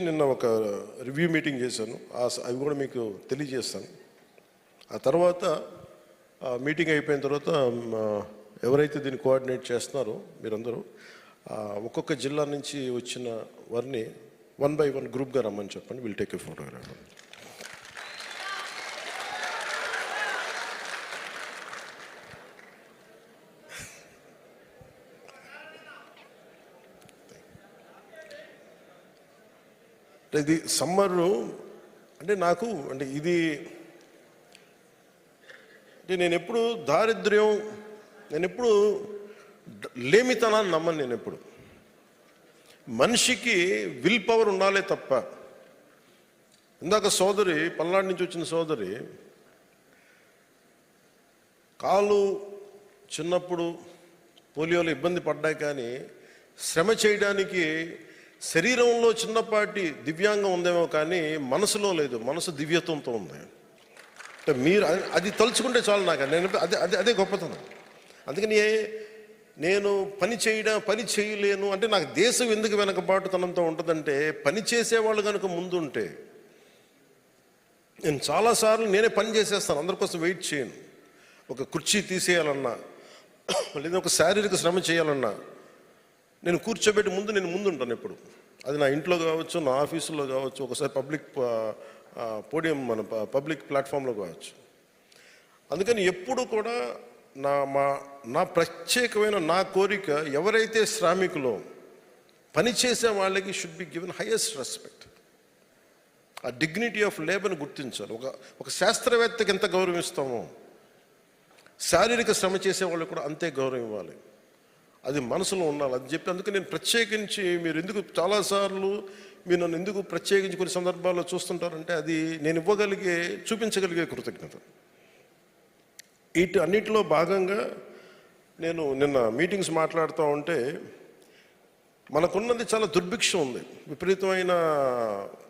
నిన్న ఒక review meeting చేశాను, అవి కూడా మీకు తెలియజేస్తాను. ఆ తర్వాత మీటింగ్ అయిపోయిన తర్వాత ఎవరైతే దీన్ని కోఆర్డినేట్ చేస్తున్నారో మీరందరూ ఒక్కొక్క జిల్లా నుంచి వచ్చిన వారిని 1 by 1 గ్రూప్గా రమ్మని చెప్పండి. Will take a photograph. ఇది సమ్మరు అంటే నాకు అంటే ఇది అంటే నేను ఎప్పుడు దారిద్ర్యం, నేను ఎప్పుడు లేమితనాన్ని నమ్మను. నేను ఎప్పుడు మనిషికి విల్ పవర్ ఉండాలే తప్ప. ఇందాక సోదరి పల్నాడు నుంచి వచ్చిన సోదరి కాలు చిన్నప్పుడు పోలియోలో ఇబ్బంది పడ్డా కానీ శ్రమ చేయడానికి శరీరంలో చిన్నపాటి దివ్యాంగం ఉందేమో కానీ మనసులో లేదు. మనసు దివ్యత్వంతో ఉంది. అంటే మీరు అది తలుచుకుంటే చాలు నాకు. నేను అదే గొప్పతనం. అందుకని నేను పని చేయలేను అంటే నాకు దేశం ఎందుకు వెనకబాటుతనంతో ఉంటుందంటే పని చేసేవాళ్ళు కనుక ముందుంటే నేను చాలాసార్లు నేనే పని చేసేస్తాను. అందరి కోసం వెయిట్ చేయను. ఒక కుర్చీ తీసేయాలన్నా లేదా ఒక శారీరక శ్రమ చేయాలన్నా నేను కూర్చోబెట్టి నేను ముందుంటాను ఎప్పుడు. అది నా ఇంట్లో కావచ్చు, నా ఆఫీసులో కావచ్చు, ఒకసారి పబ్లిక్ పోడియం మన పబ్లిక్ ప్లాట్ఫామ్లో కావచ్చు. అందుకని ఎప్పుడు కూడా నా ప్రత్యేకమైన నా కోరిక ఎవరైతే శ్రామికులో పనిచేసే వాళ్ళకి should be given highest respect. ఆ డిగ్నిటీ ఆఫ్ లేబర్ని గుర్తించాలి. ఒక శాస్త్రవేత్తకి ఎంత గౌరవిస్తామో శారీరక శ్రమ చేసే వాళ్ళకి కూడా అంతే గౌరవం ఇవ్వాలి. అది మనసులో ఉండాలి. అది చెప్పి అందుకే నేను ప్రత్యేకించి మీరు ఎందుకు చాలాసార్లు మీరు నన్ను ఎందుకు ప్రత్యేకించి కొన్ని సందర్భాల్లో చూస్తుంటారంటే అది నేను చూపించగలిగే కృతజ్ఞత. అన్నిటిలో భాగంగా నేను నిన్న మీటింగ్స్ మాట్లాడుతూ ఉంటే మనకున్నది చాలా దుర్భిక్షం ఉంది. విపరీతమైన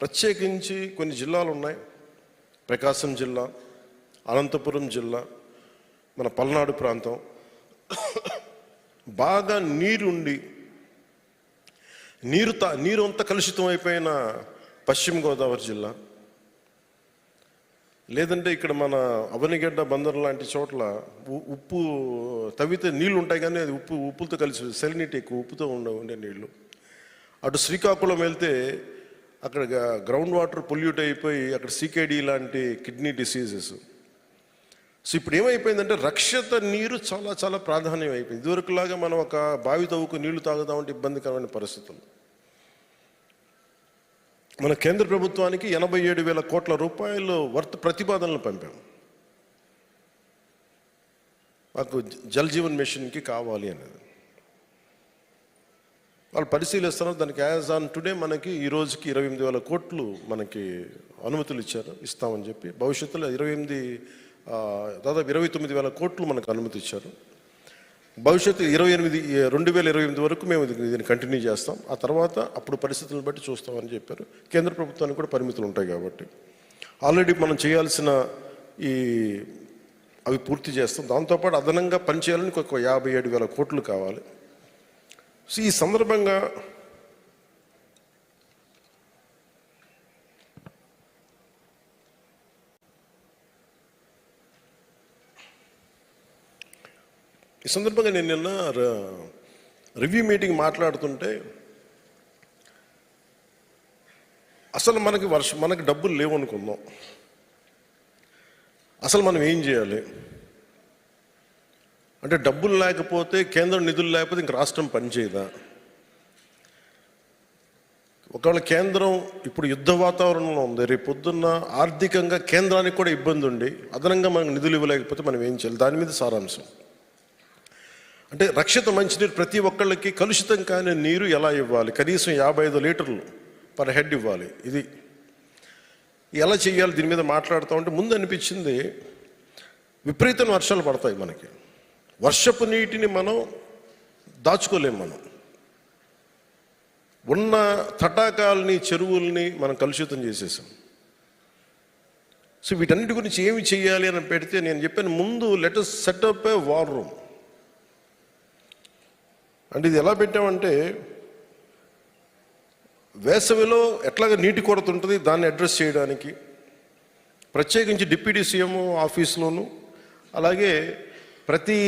ప్రత్యేకించి కొన్ని జిల్లాలు ఉన్నాయి. ప్రకాశం జిల్లా, అనంతపురం జిల్లా, మన పల్నాడు ప్రాంతం బాగా నీరుండి నీరు అంతా కలుషితం అయిపోయిన పశ్చిమ గోదావరి జిల్లా, లేదంటే ఇక్కడ మన అవనిగడ్డ బందర్ లాంటి చోట్ల ఉప్పు తవ్వితే నీళ్ళు ఉంటాయి కానీ అది ఉప్పులతో కలిసి సెలినిటీ ఎక్కువ, ఉప్పుతో ఉండే నీళ్ళు. అటు శ్రీకాకుళం వెళ్తే అక్కడ గ్రౌండ్ వాటర్ పొల్యూట్ అయిపోయి అక్కడ CKD లాంటి కిడ్నీ డిసీజెస్. సో ఇప్పుడు ఏమైపోయిందంటే రక్షిత నీరు చాలా చాలా ప్రాధాన్యం అయిపోయింది. ఇదివరకులాగా మనం ఒక బావి తవ్వుకు నీళ్లు తాగుదామంటే ఇబ్బందికరమైన పరిస్థితులు. మన కేంద్ర ప్రభుత్వానికి 87,000 కోట్ల రూపాయలు వర్త్ ప్రతిపాదనలు పంపాం. మాకు జల్ జీవన్ మిషన్కి కావాలి అనేది. వాళ్ళు పరిశీలిస్తున్నారు. దానికి యాజ్ ఆన్ టుడే మనకి ఈ రోజుకి 28,000 కోట్లు మనకి అనుమతులు ఇస్తామని చెప్పి భవిష్యత్తులో దాదాపు 29,000 కోట్లు మనకు అనుమతి ఇచ్చారు. భవిష్యత్తు 2028 వరకు మేము దీన్ని కంటిన్యూ చేస్తాం. ఆ తర్వాత అప్పుడు పరిస్థితులను బట్టి చూస్తామని చెప్పారు. కేంద్ర ప్రభుత్వానికి కూడా పరిమితులు ఉంటాయి కాబట్టి ఆల్రెడీ మనం చేయాల్సిన అవి పూర్తి చేస్తాం. దాంతోపాటు అదనంగా పనిచేయాలని ఒక 57,000 కోట్లు కావాలి. సో ఈ సందర్భంగా నేను నిన్న రివ్యూ మీటింగ్ మాట్లాడుతుంటే అసలు మనకి డబ్బులు లేవు అనుకుందాం. అసలు మనం ఏం చేయాలి అంటే డబ్బులు లేకపోతే, కేంద్రం నిధులు లేకపోతే ఇంక రాష్ట్రం పనిచేయదా? ఒకవేళ కేంద్రం ఇప్పుడు యుద్ధ వాతావరణంలో ఉంది, రేపు పొద్దున్న ఆర్థికంగా కేంద్రానికి కూడా ఇబ్బంది ఉండి అదనంగా మనకు నిధులు ఇవ్వలేకపోతే మనం ఏం చేయాలి? దాని మీద సారాంశం. అంటే రక్షిత మంచినీరు ప్రతి ఒక్కళ్ళకి కలుషితం కాని నీరు ఎలా ఇవ్వాలి? కనీసం 55 లీటర్లు పర్ హెడ్ ఇవ్వాలి. ఇది ఎలా చేయాలి? దీని మీద మాట్లాడుతూ ఉంటే ముందు అనిపించింది విపరీతమైన వర్షాలు పడతాయి. మనకి వర్షపు నీటిని మనం దాచుకోలేము. మనం ఉన్న తటాకాలని, చెరువుల్ని మనం కలుషితం చేసేసాం. సో వీటన్నిటి గురించి ఏమి చేయాలి అని పెడితే నేను చెప్పాను ముందు let us set up a war room. అంటే ఇది ఎలా పెట్టామంటే వేసవిలో ఎట్లాగ నీటి కొరత ఉంటుంది దాన్ని అడ్రస్ చేయడానికి ప్రత్యేకించి డిప్యూటీ సీఎం ఆఫీస్లోను, అలాగే ప్రతి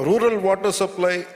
రూరల్ వాటర్ సప్లై